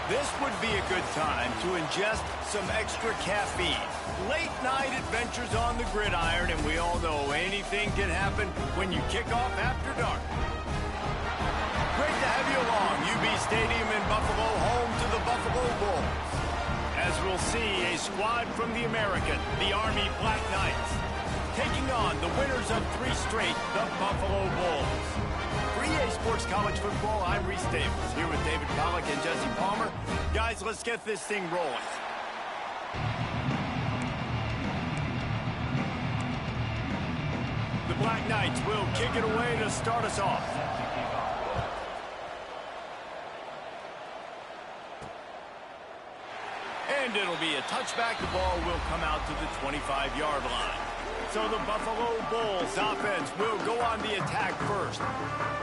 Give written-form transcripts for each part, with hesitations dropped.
This would be a good time to ingest some extra caffeine. Late night adventures on the gridiron, and we all know anything can happen when you kick off after dark. Great to have you along. UB Stadium in Buffalo, home to the Buffalo Bulls. As we'll see, a squad from the American, the Army Black Knights, taking on the winners of 3 straight, the Buffalo Bulls. For EA Sports College Football, I'm Reese Davis, here with David Pollack and Jesse Palmer. Guys, let's get this thing rolling. The Black Knights will kick it away to start us off. And it'll be a touchback. The ball will come out to the 25-yard line. So the Buffalo Bulls offense will go on the attack first.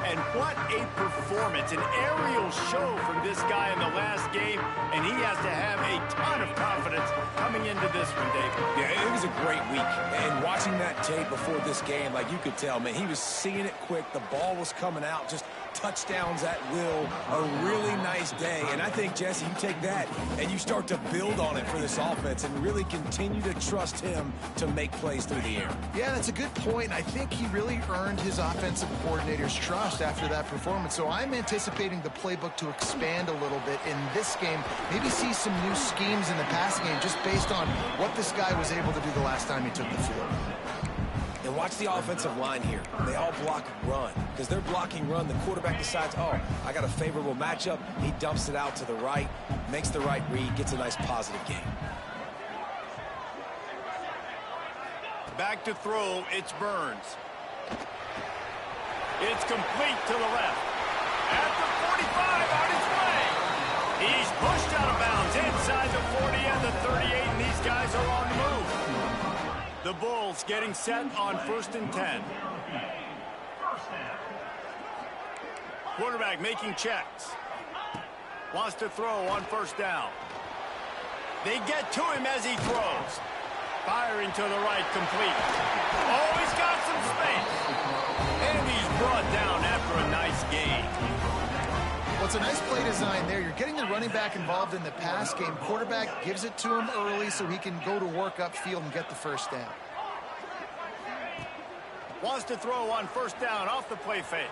And what a performance, an aerial show from this guy in the last game, and he has to have a ton of confidence coming into this one, David. Yeah, it was a great week. And watching that tape before this game, like you could tell, man, he was seeing it quick. The ball was coming out, just touchdowns at will. A really nice day. And I think, Jesse, you take that and you start to build on it for this offense and really continue to trust him to make plays through the air. Yeah, that's a good point. I think he really earned his offensive coordinator's trust after that performance. So I'm anticipating the playbook to expand a little bit in this game. Maybe see some new schemes in the passing game just based on what this guy was able to do the last time he took the field. And watch the offensive line here. They all block run. Because they're blocking run, the quarterback decides, oh, I got a favorable matchup. He dumps it out to the right, makes the right read, gets a nice positive gain. Back to throw, it's Burns. It's complete to the left. At the 45, on his way. He's pushed out of bounds inside the 40 and the 38, and these guys are on the move. The Bulls getting set on 1st and 10. Quarterback making checks. Wants to throw on 1st down. They get to him as he throws. Firing to the right, complete. Oh, he's got some space. And he's brought down after a nice gain. Well, it's a nice play design there. You're getting the running back involved in the pass game. Quarterback gives it to him early so he can go to work upfield and get the 1st down. Wants to throw on 1st down off the play fake.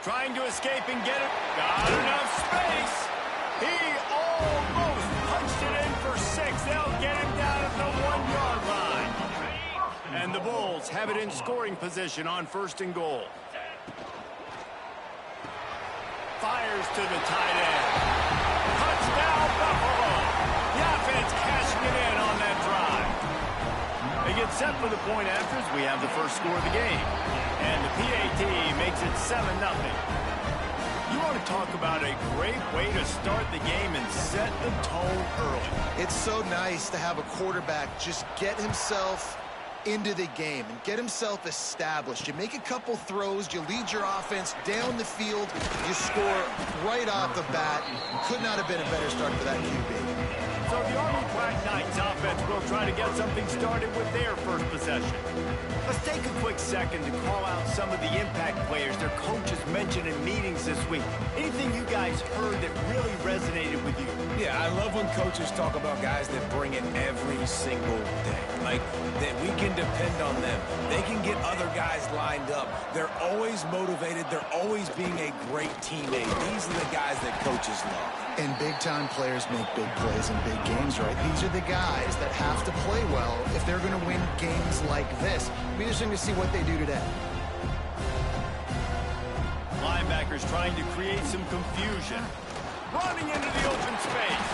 Trying to escape and get it. Got enough space. He almost punched it in for 6. They'll get him down at the 1-yard line. And the Bulls have it in scoring position on 1st and goal. Fires to the tight end. Touchdown, Buffalo. The offense cashing it in on that drive. They get set for the point afters. We have the first score of the game. And the PAT makes it 7-0. You want to talk about a great way to start the game and set the tone early. It's so nice to have a quarterback just get himself into the game and get himself established. You make a couple throws, you lead your offense down the field, you score right off the bat. Could not have been a better start for that QB. So the Army Black Knights offense will try to get something started with their first possession. Let's take a quick second to call out some of the impact players their coaches mentioned in meetings this week. Anything you guys heard that really resonated with you? Yeah, I love when coaches talk about guys that bring it every single day. Like, that we can depend on them. They can get other guys lined up. They're always motivated. They're always being a great teammate. These are the guys that coaches love. And big-time players make big plays in big games, right? These are the guys that have to play well if they're going to win games like this. It'll be interesting to see what they do today. Linebackers trying to create some confusion. Running into the open space.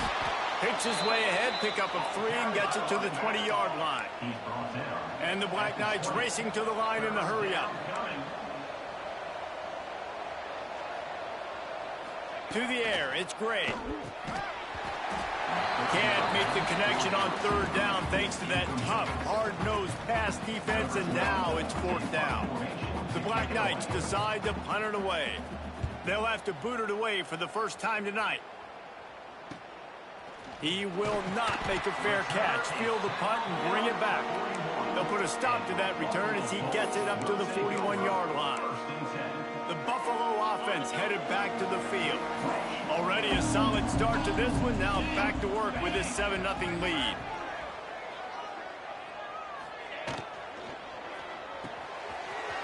Pitch his way ahead, pick up a 3 and gets it to the 20-yard line. And the Black Knights racing to the line in the hurry-up. To the air, it's Gray. Can't make the connection on 3rd down thanks to that tough, hard-nosed pass defense, and now it's 4th down. The Black Knights decide to punt it away. They'll have to boot it away for the first time tonight. He will not make a fair catch, field the punt, and bring it back. They'll put a stop to that return as he gets it up to the 41-yard line. The Buffalo offense headed back to the field. Already a solid start to this one. Now back to work with this 7-0 lead.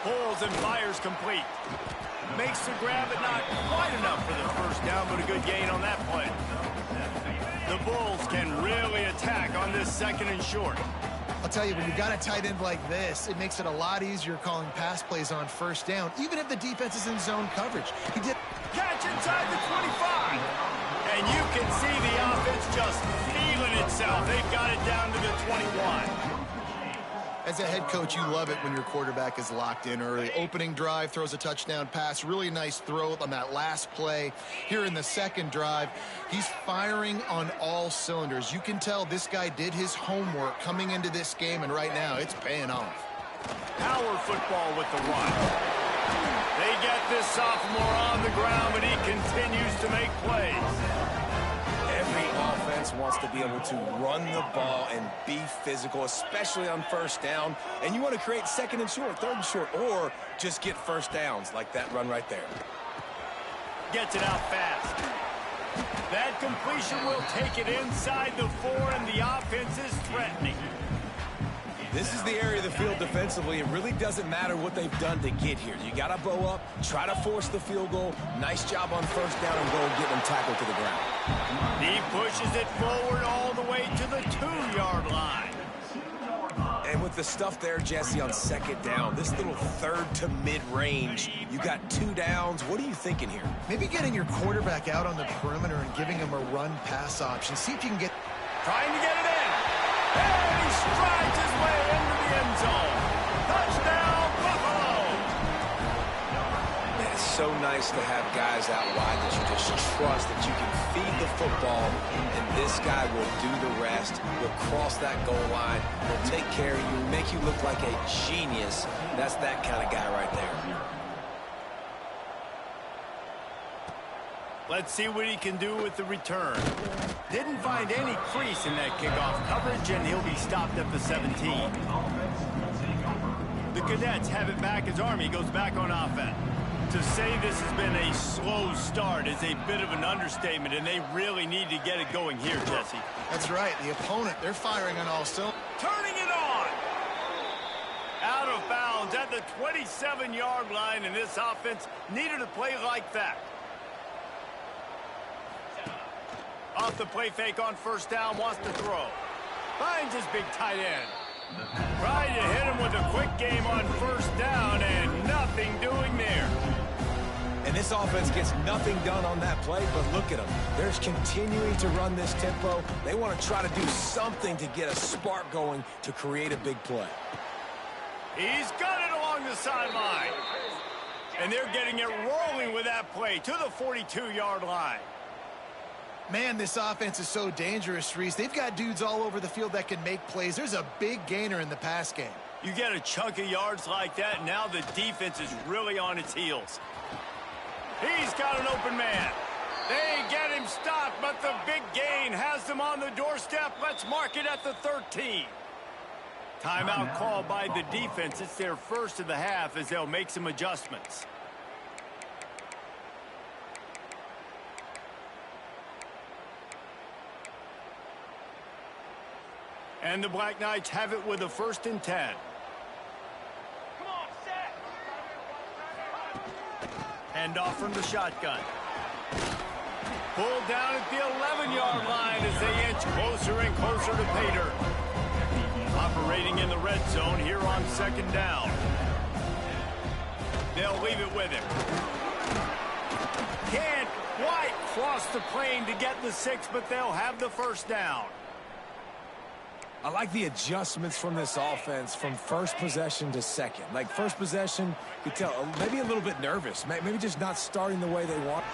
Pulls and fires complete. Makes the grab, but not quite enough for the first down, but a good gain on that play. The Bulls can really attack on this 2nd and short. I'll tell you, when you've got a tight end like this, it makes it a lot easier calling pass plays on 1st down, even if the defense is in zone coverage. He did catch inside the 25. And you can see the offense just feeling itself. They've got it down to the 21. As a head coach, you love it when your quarterback is locked in early. Opening drive, throws a touchdown pass. Really nice throw on that last play. Here in the 2nd drive, he's firing on all cylinders. You can tell this guy did his homework coming into this game, and right now it's paying off. Power football with the run. They get this sophomore on the ground, but he continues to make plays. Every offense wants to be able to run the ball and be physical, especially on 1st down. And you want to create 2nd and short, 3rd and short, or just get 1st downs like that run right there. Gets it out fast. That completion will take it inside the 4, and the offense is threatening. This is the area of the field defensively. It really doesn't matter what they've done to get here. You got to bow up, try to force the field goal. Nice job on 1st down and go and get them tackled to the ground. He pushes it forward all the way to the 2-yard line. And with the stuff there, Jesse, on 2nd down, this little 3rd to mid-range, you got 2 downs. What are you thinking here? Maybe getting your quarterback out on the perimeter and giving him a run-pass option. See if you can get... Trying to get it in. And he strides his way into the end zone. Touchdown, Buffalo! Man, it's so nice to have guys out wide that you just trust that you can feed the football, and this guy will do the rest. He'll cross that goal line. He'll take care of you, make you look like a genius. That's that kind of guy right there. Let's see what he can do with the return. Didn't find any crease in that kickoff coverage, and he'll be stopped at the 17. The Cadets have it back as Army goes back on offense. To say this has been a slow start is a bit of an understatement, and they really need to get it going here, Jesse. That's right. The opponent, they're firing on all cylinders. Turning it on! Out of bounds at the 27-yard line, and this offense needed a play like that. Off the play fake on 1st down, wants to throw. Finds his big tight end. Trying to hit him with a quick game on 1st down, and nothing doing there. And this offense gets nothing done on that play, but look at them. They're continuing to run this tempo. They want to try to do something to get a spark going to create a big play. He's got it along the sideline. And they're getting it rolling with that play to the 42-yard line. Man, this offense is so dangerous, Reese. They've got dudes all over the field that can make plays. There's a big gainer in the pass game. You get a chunk of yards like that, now the defense is really on its heels. He's got an open man. They get him stopped, but the big gain has them on the doorstep. Let's mark it at the 13. Timeout called by the defense. It's their first of the half as they'll make some adjustments. And the Black Knights have it with a 1st and 10. Come on, set. Hand off from the shotgun. Pulled down at the 11-yard line as they inch closer and closer to pay dirt. Operating in the red zone here on 2nd down. They'll leave it with him. Can't quite cross the plane to get the 6, but they'll have the 1st down. I like the adjustments from this offense from 1st possession to 2nd. Like 1st possession, you could tell maybe a little bit nervous, maybe just not starting the way they want.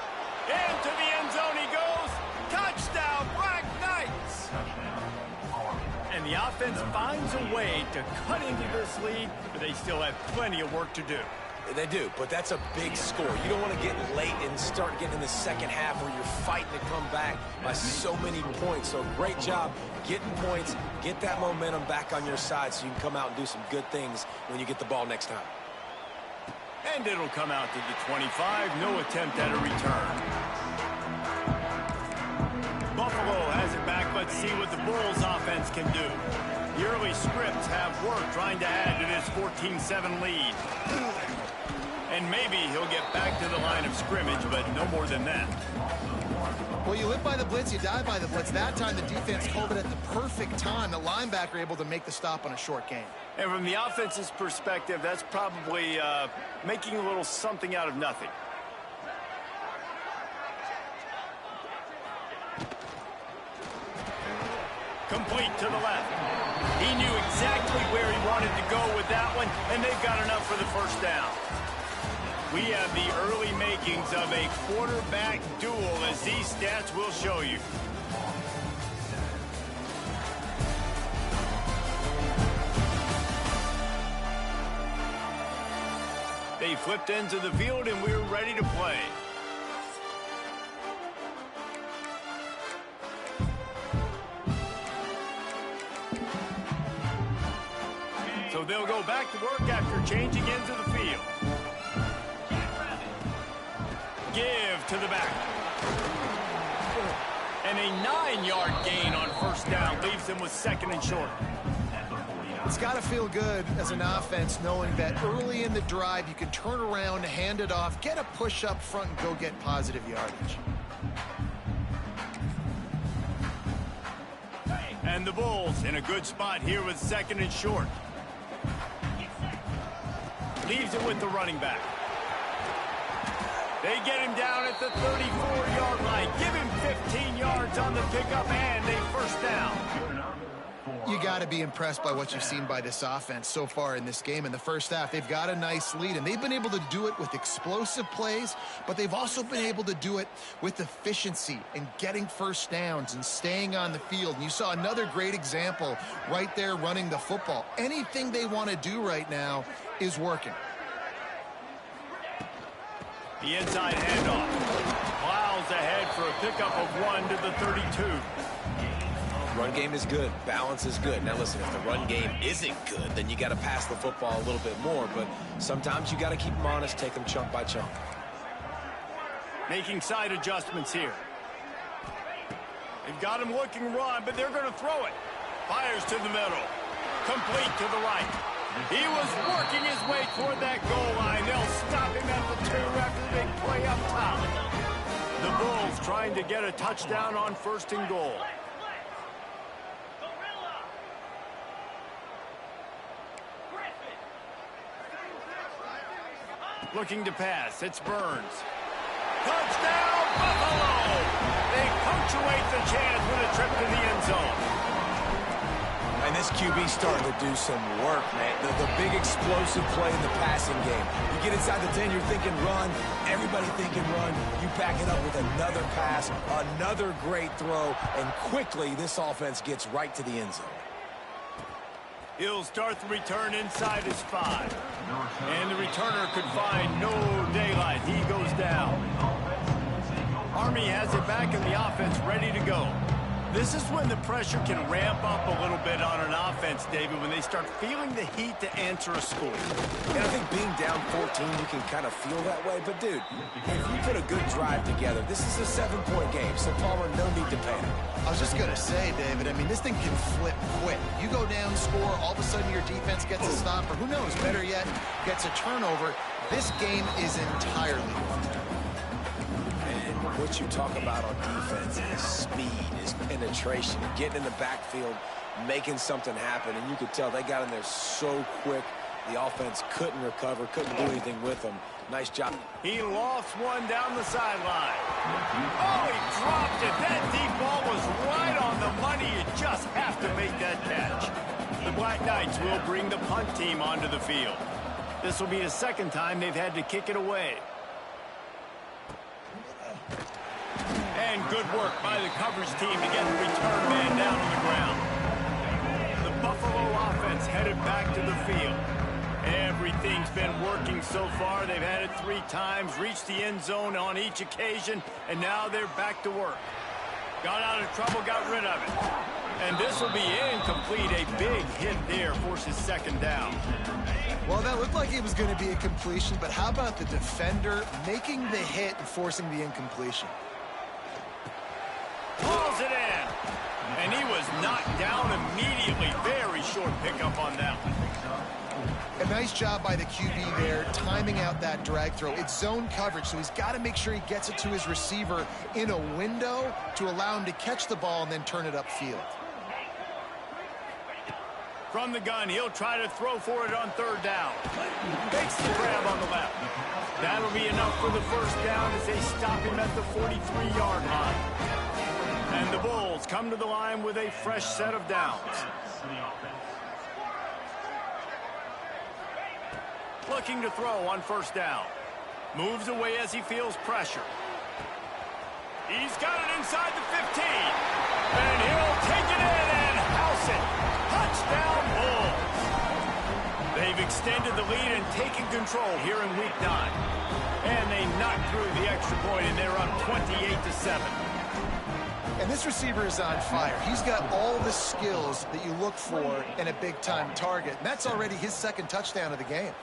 Into the end zone he goes. Touchdown, Black Knights. And the offense finds a way to cut into this lead, but they still have plenty of work to do. They do, but that's a big score. You don't want to get late and start getting in the 2nd half where you're fighting to come back by so many points. So great job getting points, get that momentum back on your side so you can come out and do some good things when you get the ball next time. And it'll come out to the 25. No attempt at a return. Buffalo has it back. Let's see what the Bulls offense can do. The early scripts have worked trying to add to this 14-7 lead. And maybe he'll get back to the line of scrimmage, but no more than that. Well, you live by the blitz, you die by the blitz. That time the defense called it at the perfect time. The linebacker able to make the stop on a short gain. And from the offense's perspective, that's probably making a little something out of nothing. Complete to the left. He knew exactly where he wanted to go with that one, and they've got enough for the first down. We have the early makings of a quarterback duel, as these stats will show you. They flipped into the field, and we're ready to play. So they'll go back to work after changing into the field. Give to the back. And a 9-yard gain on first down leaves them with second and short. It's got to feel good as an offense knowing that early in the drive you can turn around, hand it off, get a push up front, and go get positive yardage. And the Bulls in a good spot here with second and short. Leaves it with the running back. They get him down at the 34-yard line. Give him 15 yards on the pickup and a first down. You got to be impressed by what you've seen by this offense so far in this game. In the first half, they've got a nice lead, and they've been able to do it with explosive plays, but they've also been able to do it with efficiency and getting first downs and staying on the field. And you saw another great example right there running the football. Anything they want to do right now is working. The inside handoff. Plows ahead for a pickup of 1 to the 32. Run game is good. Balance is good. Now, listen, if the run game isn't good, then you got to pass the football a little bit more. But sometimes you got to keep them honest, take them chunk by chunk. Making side adjustments here. They've got him looking run, but they're going to throw it. Fires to the middle. Complete to the right. He was working his way toward that goal line. They'll stop him at the 2 after the big play up top. The Bulls trying to get a touchdown on first and goal. Looking to pass. It's Burns. Touchdown, Buffalo! They punctuate the chance with a trip to the end zone. And this QB's starting to do some work, man. The big explosive play in the passing game. You get inside the 10, you're thinking run. Everybody thinking run. You back it up with another pass, another great throw, and quickly this offense gets right to the end zone. He'll start the return inside his 5. And the returner could find no daylight. He goes down. Army has it back in the offense ready to go. This is when the pressure can ramp up a little bit on an offense, David, when they start feeling the heat to answer a score. And I think being down 14, you can kind of feel that way. But, dude, if you put a good drive together, this is a 7-point game. So, Palmer, no need to panic. I was just going to say, David, I mean, this thing can flip quick. You go down, score, all of a sudden your defense gets a stop, or who knows, better yet, gets a turnover. This game is entirely over. What you talk about on defense is speed, is penetration, getting in the backfield, making something happen. And you could tell they got in there so quick. The offense couldn't recover, couldn't do anything with them. Nice job. He lost one down the sideline. Oh, he dropped it. That deep ball was right on the money. You just have to make that catch. The Black Knights will bring the punt team onto the field. This will be the second time they've had to kick it away. And good work by the coverage team to get the return man down on the ground. The Buffalo offense headed back to the field. Everything's been working so far. They've had it 3 times, reached the end zone on each occasion, and now they're back to work. Got out of trouble, got rid of it. And this will be incomplete. A big hit there forces second down. Well, that looked like it was going to be a completion, but how about the defender making the hit and forcing the incompletion? Pulls it in. And he was knocked down immediately. Very short pickup on that one. A nice job by the QB there, timing out that drag throw. It's zone coverage, so he's got to make sure he gets it to his receiver in a window to allow him to catch the ball and then turn it upfield. From the gun, he'll try to throw for it on third down. Makes the grab on the left. That'll be enough for the first down as they stop him at the 43-yard line. And the Bulls come to the line with a fresh set of downs. Looking to throw on first down. Moves away as he feels pressure. He's got it inside the 15. And he'll take it in and house it. Touchdown Bulls. They've extended the lead and taken control here in week 9. And they knocked through the extra point, and they're up 28-7. And this receiver is on fire. He's got all the skills that you look for in a big-time target. And that's already his second touchdown of the game.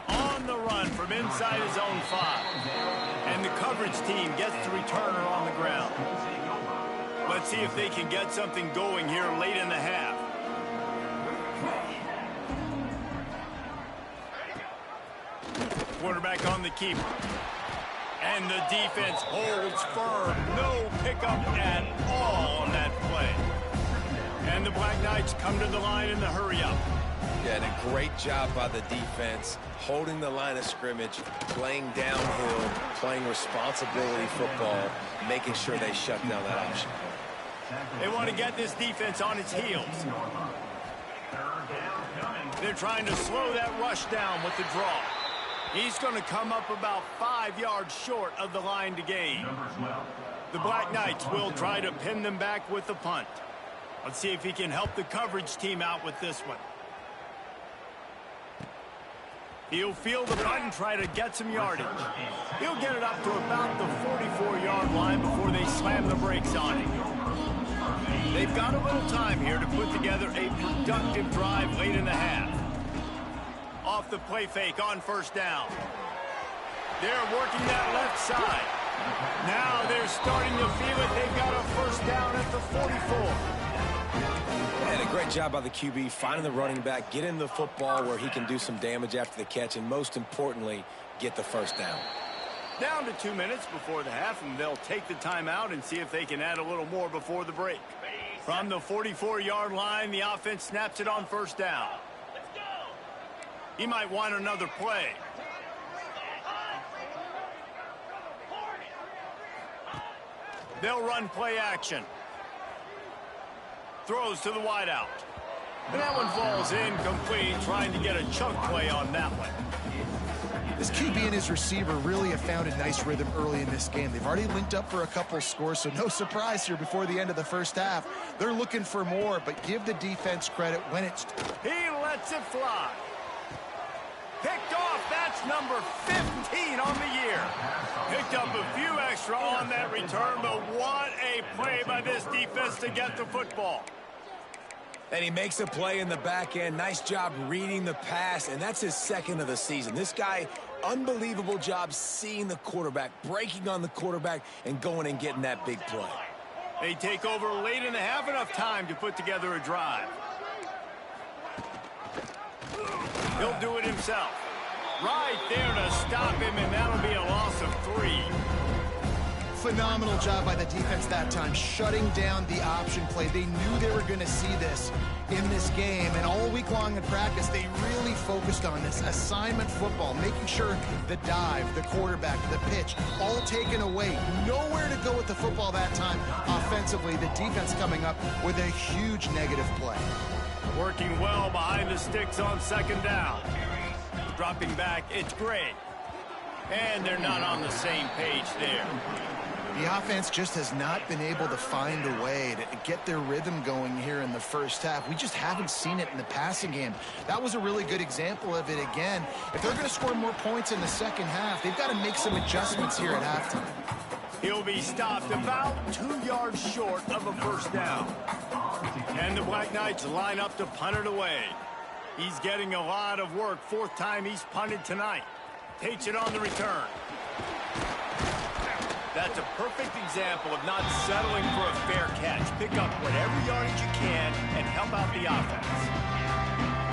On the run from inside his own 5. And the coverage team gets the returner on the ground. Let's see if they can get something going here late in the half. Quarterback on the keeper. And the defense holds firm. No pickup at all on that play. And the Black Knights come to the line in the hurry-up. Yeah, and a great job by the defense, holding the line of scrimmage, playing downhill, playing responsibility football, making sure they shut down that option. They want to get this defense on its heels. They're trying to slow that rush down with the draw. He's going to come up about 5 yards short of the line to gain. The Black Knights will try to pin them back with the punt. Let's see if he can help the coverage team out with this one. He'll field the punt and try to get some yardage. He'll get it up to about the 44-yard line before they slam the brakes on him. They've got a little time here to put together a productive drive late in the half. Off the play fake on first down. They're working that left side. Now they're starting to feel it. They've got a first down at the 44. And a great job by the QB, finding the running back, getting the football where he can do some damage after the catch, and most importantly, get the first down. Down to 2 minutes before the half, and they'll take the timeout and see if they can add a little more before the break. From the 44-yard line, the offense snaps it on first down. He might want another play. They'll run play action. Throws to the wideout. And that one falls incomplete, trying to get a chunk play on that one. This QB and his receiver really have found a nice rhythm early in this game. They've already linked up for a couple scores, so no surprise here before the end of the first half. They're looking for more, but give the defense credit when it's... He lets it fly. Picked off. That's number 15 on the year. Picked up a few extra on that return, but what a play by this defense to get the football. And he makes a play in the back end. Nice job reading the pass, and that's his second of the season. This guy, unbelievable job seeing the quarterback, breaking on the quarterback, and going and getting that big play. They take over late in the half, enough time to put together a drive. He'll do it himself. Right there to stop him, and that'll be a loss of 3. Phenomenal job by the defense that time, shutting down the option play. They knew they were going to see this in this game, and all week long in practice, they really focused on this assignment football, making sure the dive, the quarterback, the pitch, all taken away. Nowhere to go with the football that time offensively. The defense coming up with a huge negative play. Working well behind the sticks on second down. Dropping back, it's great. And they're not on the same page there. The offense just has not been able to find a way to get their rhythm going here in the first half. We just haven't seen it in the passing game. That was a really good example of it again. If they're going to score more points in the second half, they've got to make some adjustments here at halftime. He'll be stopped about 2 yards short of a first down. And the Black Knights line up to punt it away. He's getting a lot of work. Fourth time he's punted tonight. Takes it on the return. That's a perfect example of not settling for a fair catch. Pick up whatever yardage you can and help out the offense.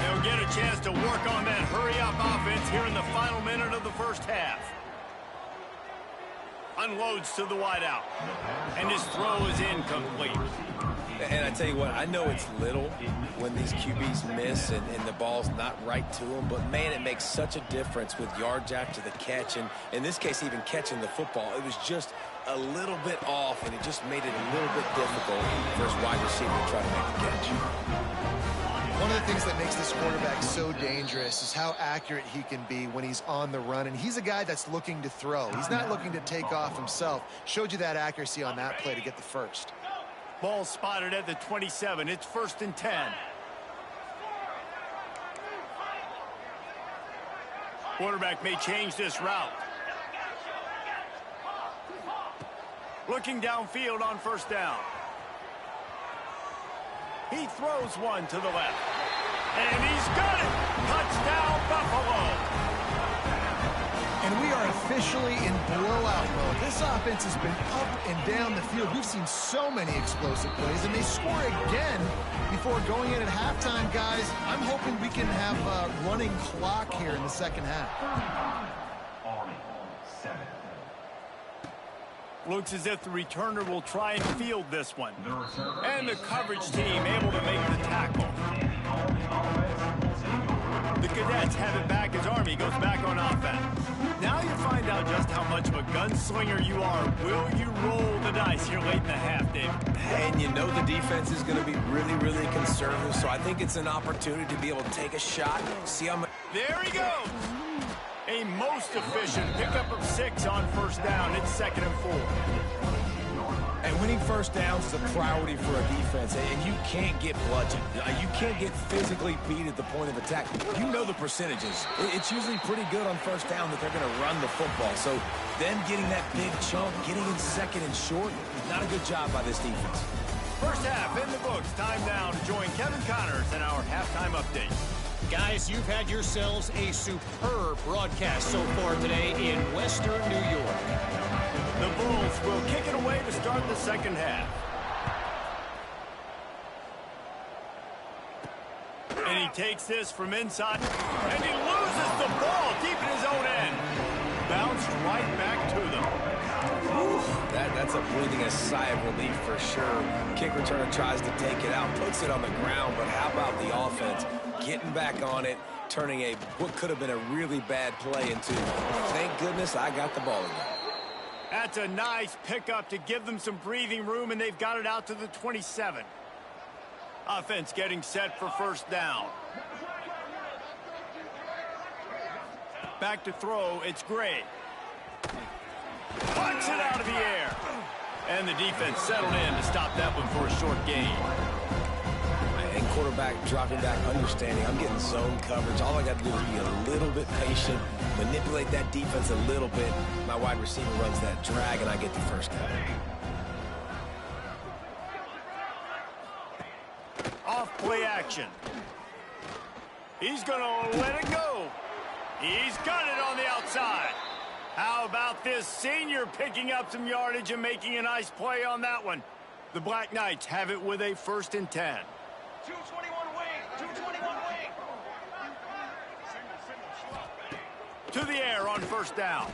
They'll get a chance to work on that hurry-up offense here in the final minute of the first half. Unloads to the wideout. And his throw is incomplete. And I tell you what, I know it's little when these QBs miss and the ball's not right to them, but man, it makes such a difference with yards after the catch, and in this case, even catching the football. It was just a little bit off, and it just made it a little bit difficult for his wide receiver to try to make the catch. One of the things that makes this quarterback so dangerous is how accurate he can be when he's on the run, and he's a guy that's looking to throw. He's not looking to take off himself. Showed you that accuracy on that play to get the first. Ball spotted at the 27. It's 1st and 10. Quarterback may change this route. Looking downfield on 1st down. He throws one to the left. And he's got it! Touchdown, Buffalo! And we are officially in blowout mode. This offense has been up and down the field. We've seen so many explosive plays, and they score again before going in at halftime, guys. I'm hoping we can have a running clock here in the second half. Looks as if the returner will try and field this one. And the coverage team able to make the tackle. The Cadets have it back as Army goes back on offense. Now you find out just how much of a gunslinger you are. Will you roll the dice here late in the half, Dave? And you know the defense is going to be really, really conservative, so I think it's an opportunity to be able to take a shot, see how much... There he goes! A most efficient pickup of 6 on 1st down. It's 2nd and 4. And winning first downs is a priority for a defense, and you can't get bludgeoned. You can't get physically beat at the point of attack. You know the percentages. It's usually pretty good on 1st down that they're going to run the football. So then getting that big chunk, getting in 2nd and short, not a good job by this defense. First half in the books. Time now to join Kevin Connors in our halftime update. Guys, you've had yourselves a superb broadcast so far today in Western New York. The Bulls will kick it away to start the second half. And he takes this from inside. And he loses the ball deep in his own end. Bounced right back to them. That's a breathing a sigh of relief for sure. Kick returner tries to take it out, puts it on the ground, but how about the offense getting back on it, turning what could have been a really bad play into, thank goodness I got the ball again. That's a nice pickup to give them some breathing room, and they've got it out to the 27. Offense getting set for 1st down. Back to throw, it's Gray. Punch it out of the air. And the defense settled in to stop that one for a short gain. And quarterback dropping back, understanding I'm getting zone coverage. All I got to do is be a little bit patient, manipulate that defense a little bit. My wide receiver runs that drag, and I get the first down. Off play action. He's going to let it go. He's got it on the outside. How about this senior picking up some yardage and making a nice play on that one? The Black Knights have it with a 1st and 10. 221 wing, 221 wing. To the air on 1st down.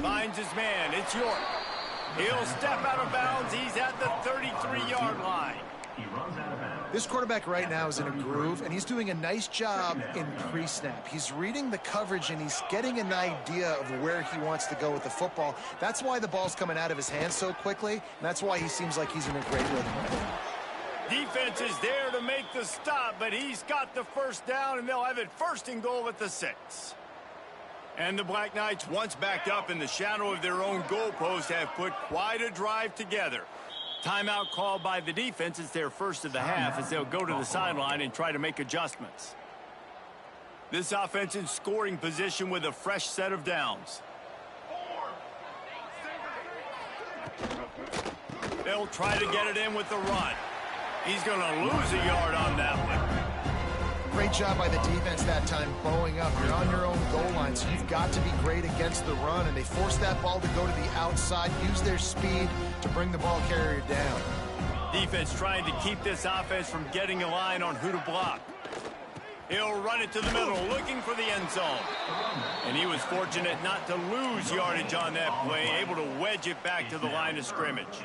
Finds his man. It's York. He'll step out of bounds. He's at the 33-yard line. This quarterback right now is in a groove, and he's doing a nice job in pre-snap. He's reading the coverage, and he's getting an idea of where he wants to go with the football. That's why the ball's coming out of his hands so quickly, and that's why he seems like he's in a great rhythm. Defense is there to make the stop, but he's got the 1st down, and they'll have it 1st and goal at the 6. And the Black Knights, once backed up in the shadow of their own goalpost, have put quite a drive together. Timeout called by the defense. It's their first of the half as they'll go to the sideline and try to make adjustments. This offense in scoring position with a fresh set of downs. They'll try to get it in with the run. He's going to lose a yard on that one. Great job by the defense that time, bowing up. You're on your own goal line, so you've got to be great against the run, and they forced that ball to go to the outside, use their speed to bring the ball carrier down. Defense trying to keep this offense from getting a line on who to block. He'll run it to the middle, looking for the end zone. And he was fortunate not to lose yardage on that play, able to wedge it back to the line of scrimmage.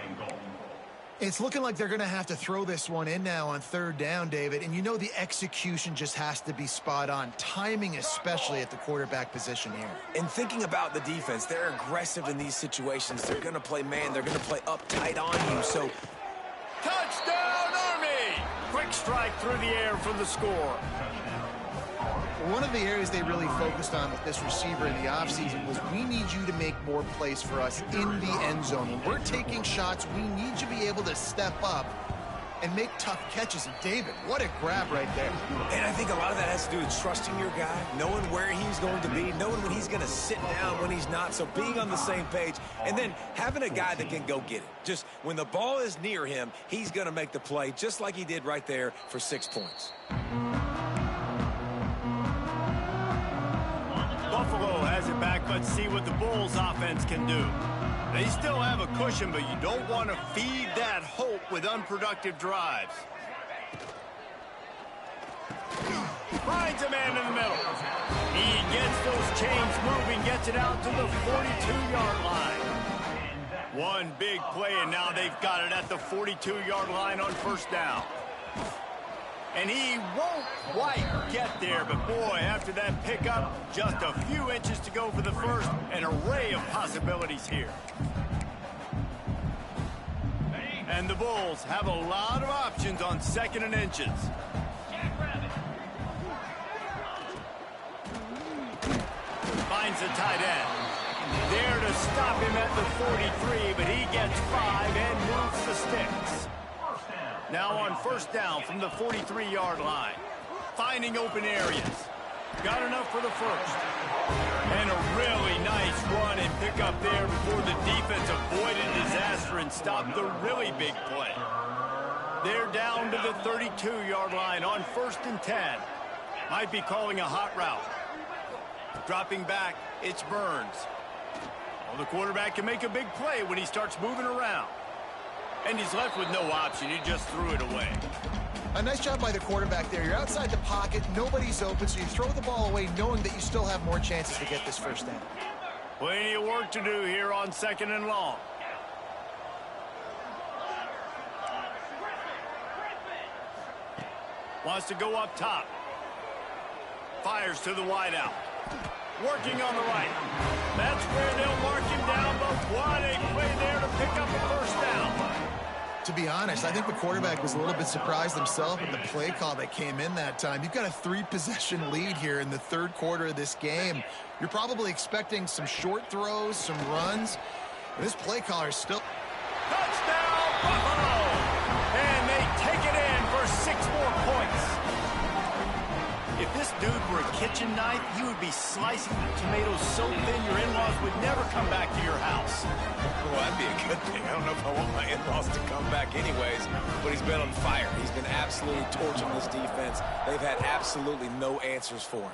It's looking like they're going to have to throw this one in now on third down, David. And you know the execution just has to be spot on. Timing especially at the quarterback position here. And thinking about the defense, they're aggressive in these situations. They're going to play man. They're going to play up tight on you. So, touchdown, Army! Quick strike through the air for the score. One of the areas they really focused on with this receiver in the offseason was we need you to make more plays for us in the end zone. When we're taking shots, we need you to be able to step up and make tough catches. And David, what a grab right there. And I think a lot of that has to do with trusting your guy, knowing where he's going to be, knowing when he's going to sit down, when he's not. So being on the same page, and then having a guy that can go get it. Just when the ball is near him, he's going to make the play just like he did right there for 6 points. Buffalo has it back. Let's see what the Bulls offense can do. They still have a cushion, but you don't want to feed that hope with unproductive drives. Finds a man in the middle. He gets those chains moving, gets it out to the 42-yard line. One big play, and now they've got it at the 42-yard line on first down. And he won't quite get there, but boy, after that pickup, just a few inches to go for the first. An array of possibilities here. And the Bulls have a lot of options on 2nd and inches. Finds the tight end. There to stop him at the 43, but he gets 5 and moves the sticks. Now on first down from the 43-yard line. Finding open areas. Got enough for the first. And a really nice run and pick up there before the defense avoided disaster and stopped the really big play. They're down to the 32-yard line on 1st and 10. Might be calling a hot route. Dropping back, it's Burns. Well, the quarterback can make a big play when he starts moving around. And he's left with no option. He just threw it away. A nice job by the quarterback there. You're outside the pocket. Nobody's open, so you throw the ball away knowing that you still have more chances to get this first down. Plenty of work to do here on 2nd and long. Wants to go up top. Fires to the wideout. Working on the right. That's where they'll mark him down, but what a play there to pick up the first down. To be honest, I think the quarterback was a little bit surprised himself at the play call that came in that time. You've got a 3-possession lead here in the 3rd quarter of this game. You're probably expecting some short throws, some runs. But this play caller is still... Touchdown, Buffalo! And they take it in for 6 more points. If this dude were a kitchen knife, you would be slicing the tomatoes so thin your in-laws would never come back to your house. Well, that'd be a good thing. I don't know if I want my in-laws to come back anyways, but he's been on fire. He's been absolutely torching this defense. They've had absolutely no answers for him.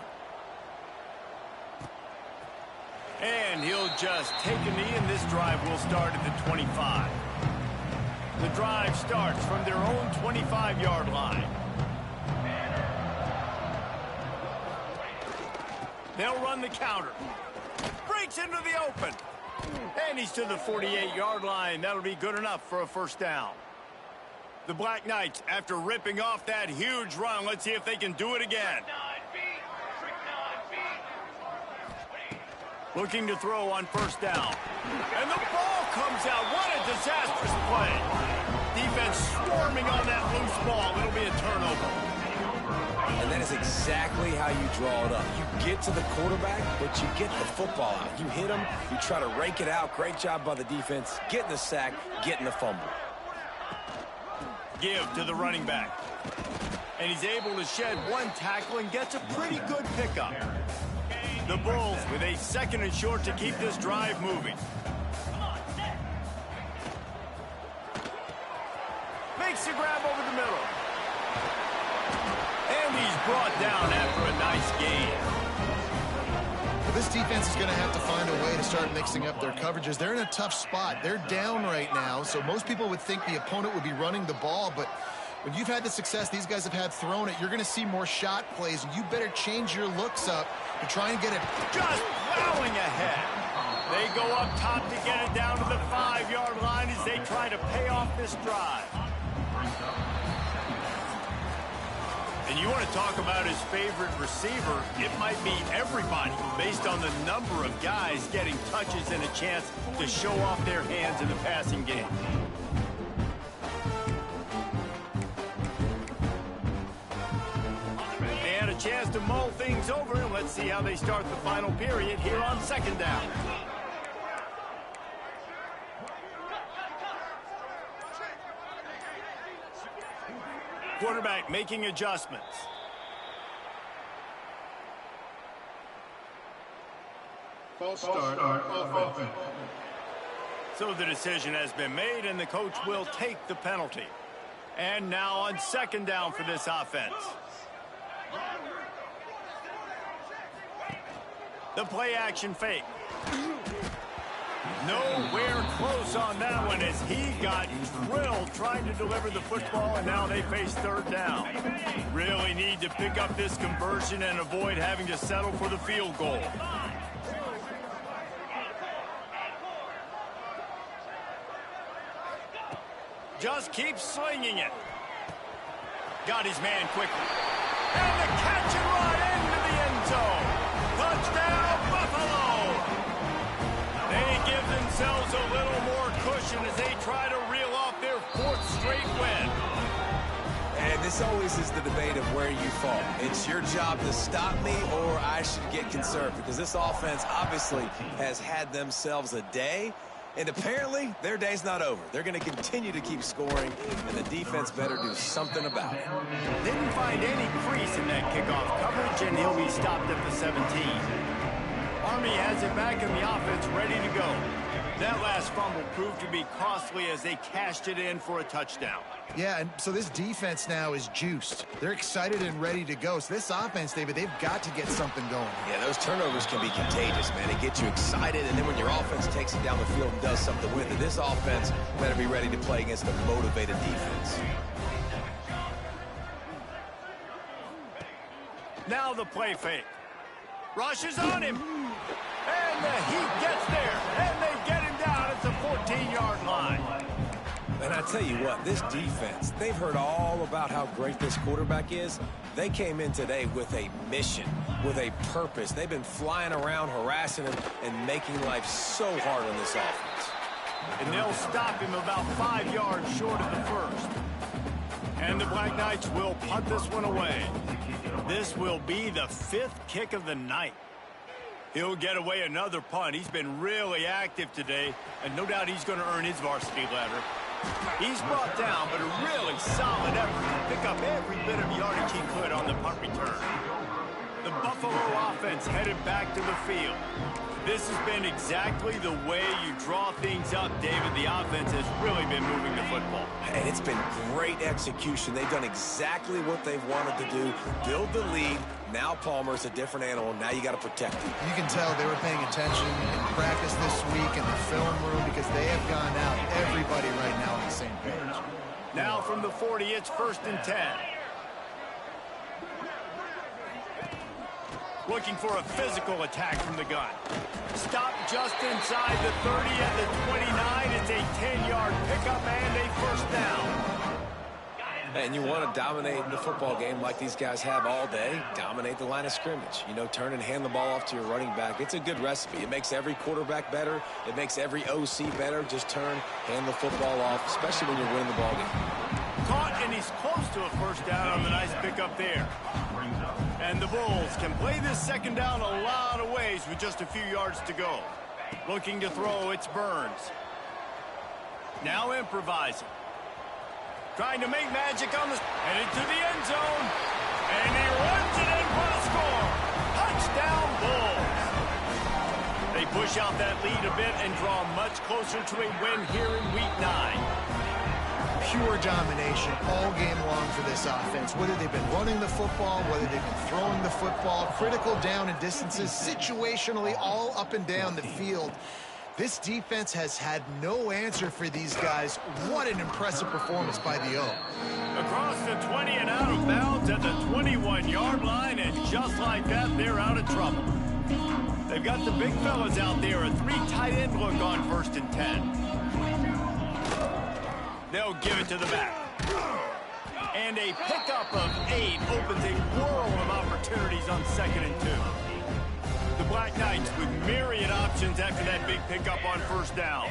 And he'll just take a knee, and this drive will start at the 25. The drive starts from their own 25-yard line. They'll run the counter. Breaks into the open. And he's to the 48-yard line. That'll be good enough for a first down. The Black Knights, after ripping off that huge run, let's see if they can do it again. Looking to throw on first down. And the ball comes out. What a disastrous play. Defense swarming on that loose ball. It'll be a turnover. And that is exactly how you draw it up. You get to the quarterback, but you get the football out. You hit him, you try to rake it out. Great job by the defense. Getting the sack, getting the fumble. Give to the running back. And he's able to shed one tackle and gets a pretty good pickup. The Bulls with a 2nd and short to keep this drive moving. Makes the grab over the middle. And he's brought down after a nice gain. Well, this defense is going to have to find a way to start mixing up their coverages. They're in a tough spot. They're down right now, so most people would think the opponent would be running the ball, but when you've had the success these guys have had throwing it, you're going to see more shot plays, and you better change your looks up to try and get it. Just plowing ahead. They go up top to get it down to the 5-yard line as they try to pay off this drive. And you want to talk about his favorite receiver, it might be everybody based on the number of guys getting touches and a chance to show off their hands in the passing game. And a chance to mull things over, and let's see how they start the final period here on second down. Quarterback making adjustments. False start of offense. So the decision has been made, and the coach will take the penalty. And now on second down for this offense. The play action fake. Nowhere close on that one as he got drilled trying to deliver the football, and now they face third down. Really need to pick up this conversion and avoid having to settle for the field goal. Just keep slinging it. Got his man quickly. And the catch and run into the end zone. Touchdown, Buffalo! They give themselves a little more cushion as they try to reel off their 4th straight win. And this always is the debate of where you fall. It's your job to stop me, or I should get conservative, because this offense obviously has had themselves a day, and apparently their day's not over. They're going to continue to keep scoring, and the defense better do something about it. Didn't find any crease in that kickoff coverage, and he'll be stopped at the 17. Army has it back in the offense, ready to go. That last fumble proved to be costly as they cashed it in for a touchdown. Yeah, and so this defense now is juiced. They're excited and ready to go. So this offense, David, they've got to get something going. Yeah, those turnovers can be contagious, man. They get you excited, and then when your offense takes it down the field and does something with it, this offense better be ready to play against a motivated defense. Now the play fake. Rushes on him. And the Heat gets there. And they get him down at the 14-yard line. And I tell you what, this defense, they've heard all about how great this quarterback is. They came in today with a mission, with a purpose. They've been flying around, harassing him, and making life so hard on this offense. And they'll stop him about 5 yards short of the first. And the Black Knights will punt this one away. This will be the 5th kick of the night. He'll get away another punt. He's been really active today, and no doubt he's going to earn his varsity ladder. He's brought down, but a really solid effort to pick up every bit of yardage he could on the punt return. The Buffalo offense headed back to the field. This has been exactly the way you draw things up, David. The offense has really been moving the football. And it's been great execution. They've done exactly what they've wanted to do. Build the lead. Now Palmer's a different animal. Now you got to protect him. You can tell they were paying attention in practice this week in the film room because they have gone out, everybody right now on the same page. Now from the 40, it's 1st and 10. Looking for a physical attack from the gun. Stopped just inside the 30 at the 29. It's a 10-yard pickup and a 1st down. And you want to dominate the football game like these guys have all day. Dominate the line of scrimmage. You know, turn and hand the ball off to your running back. It's a good recipe. It makes every quarterback better. It makes every OC better. Just turn, hand the football off, especially when you're winning the ball game. Caught, and he's close to a 1st down on the nice pickup there. And the Bulls can play this 2nd down a lot of ways with just a few yards to go. Looking to throw, it's Burns. Now improvising. Trying to make magic on the... Headed to the end zone. And he runs it in for the score. Touchdown, Bulls. They push out that lead a bit and draw much closer to a win here in Week 9. Pure domination all game long for this this offense, whether they've been running the football, whether they've been throwing the football, critical down and distances, situationally all up and down the field. This defense has had no answer for these guys. What an impressive performance by the O. Across the 20 and out of bounds at the 21-yard line, and just like that, they're out of trouble. They've got the big fellas out there, a 3 tight end look on 1st and 10. They'll give it to the back. And a pickup of 8 opens a world of opportunities on 2nd and 2. The Black Knights with myriad options after that big pickup on 1st down.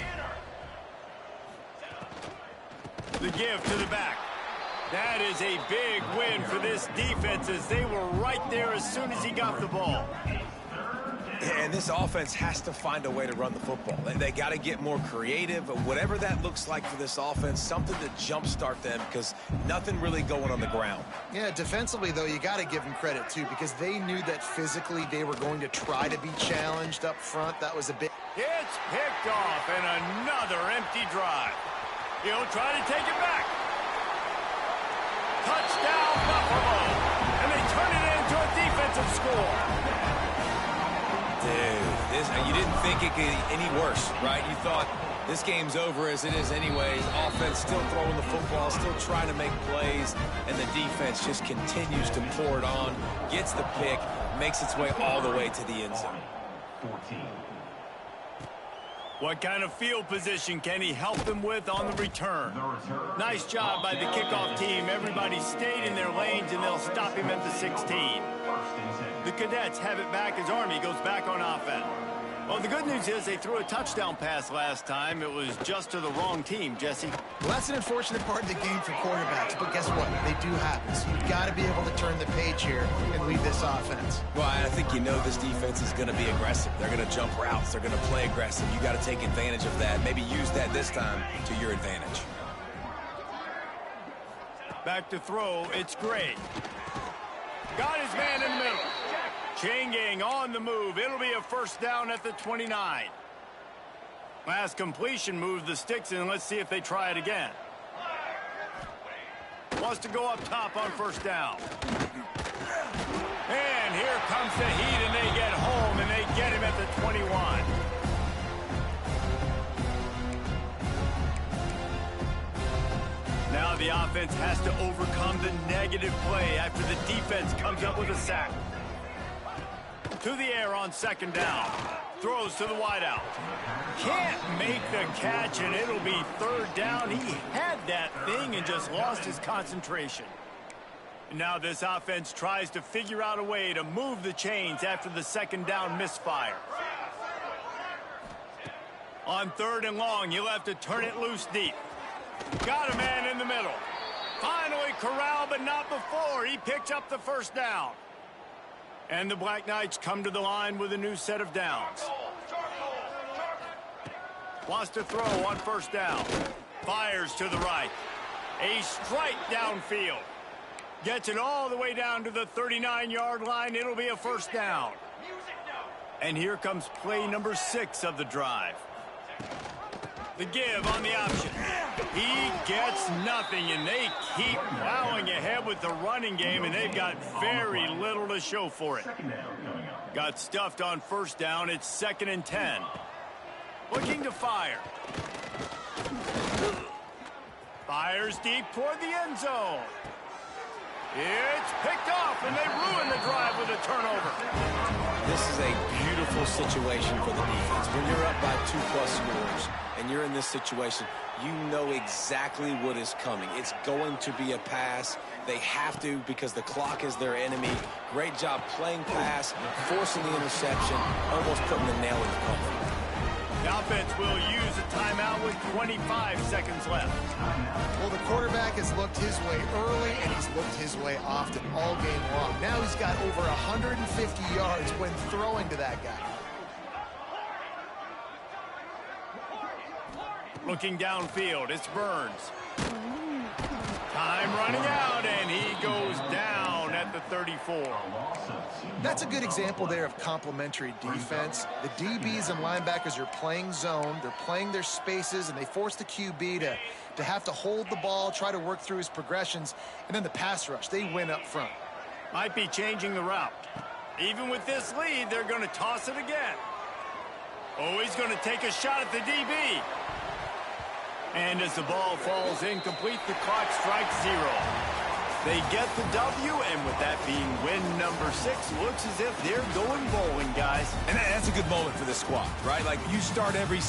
The give to the back. That is a big win for this defense as they were right there as soon as he got the ball. And this offense has to find a way to run the football. They got to get more creative, whatever that looks like for this offense, something to jumpstart them because nothing really going on the ground. Yeah, defensively, though, you got to give them credit, too, because they knew that physically they were going to try to be challenged up front. That was a bit... It's picked off and another empty drive. He'll try to take it back. Touchdown, Buffalo. And they turn it into a defensive score. Dude, you didn't think it could get any worse, right? You thought this game's over as it is anyways. Offense still throwing the football, still trying to make plays, and the defense just continues to pour it on, gets the pick, makes its way all the way to the end zone. What kind of field position can he help them with on the return? Nice job by the kickoff team. Everybody stayed in their lanes, and they'll stop him at the 16. The Cadets have it back as Army goes back on offense. Well, the good news is they threw a touchdown pass last time. It was just to the wrong team, Jesse. Well, that's an unfortunate part of the game for quarterbacks, but guess what? They do happen. So you've got to be able to turn the page here and lead this offense. Well, I think you know this defense is going to be aggressive. They're going to jump routes. They're going to play aggressive. You got to take advantage of that. Maybe use that this time to your advantage. Back to throw. It's Gray. Got his man in the middle. Ngng on the move. It'll be a 1st down at the 29. Last completion moved the sticks in. Let's see if they try it again. Wants to go up top on 1st down. And here comes the heat, and they get home, and they get him at the 21. Now the offense has to overcome the negative play after the defense comes up with a sack. To the air on 2nd down. Throws to the wideout. Can't make the catch, and it'll be 3rd down. He had that thing and just lost his concentration. Now this offense tries to figure out a way to move the chains after the 2nd down misfire. On 3rd and long, you'll have to turn it loose deep. Got a man in the middle. Finally corralled, but not before. He picks up the 1st down. And the Black Knights come to the line with a new set of downs. Wants to throw on 1st down. Fires to the right. A strike downfield. Gets it all the way down to the 39-yard line. It'll be a 1st down. And here comes play number 6 of the drive. The give on the option. He gets nothing, and they keep plowing ahead with the running game, and they've got very little to show for it. Got stuffed on 1st down. It's 2nd and 10. Looking to fire. Fires deep toward the end zone. It's picked off, and they ruin the drive with a turnover. This is a beautiful situation for the defense. When you're up by 2+ scores and you're in this situation, you know exactly what is coming. It's going to be a pass. They have to because the clock is their enemy. Great job playing pass, forcing the interception, almost putting the nail in the coffin. The offense will use a timeout with 25 seconds left. Well, the quarterback has looked his way early, and he's looked his way often all game long. Now he's got over 150 yards when throwing to that guy. Looking downfield, it's Burns. Time running out, and he goes down at the 34. That's a good example there of complementary defense. The DBs and linebackers are playing zone. They're playing their spaces, and they force the QB to have to hold the ball, try to work through his progressions, and then the pass rush, they win up front. Might be changing the route. Even with this lead, they're going to toss it again. Oh, he's going to take a shot at the DB. And as the ball falls incomplete, the clock strikes 0. They get the W, and with that being win number 6, looks as if they're going bowling, guys. And that's a good moment for this squad, right? Like, you start every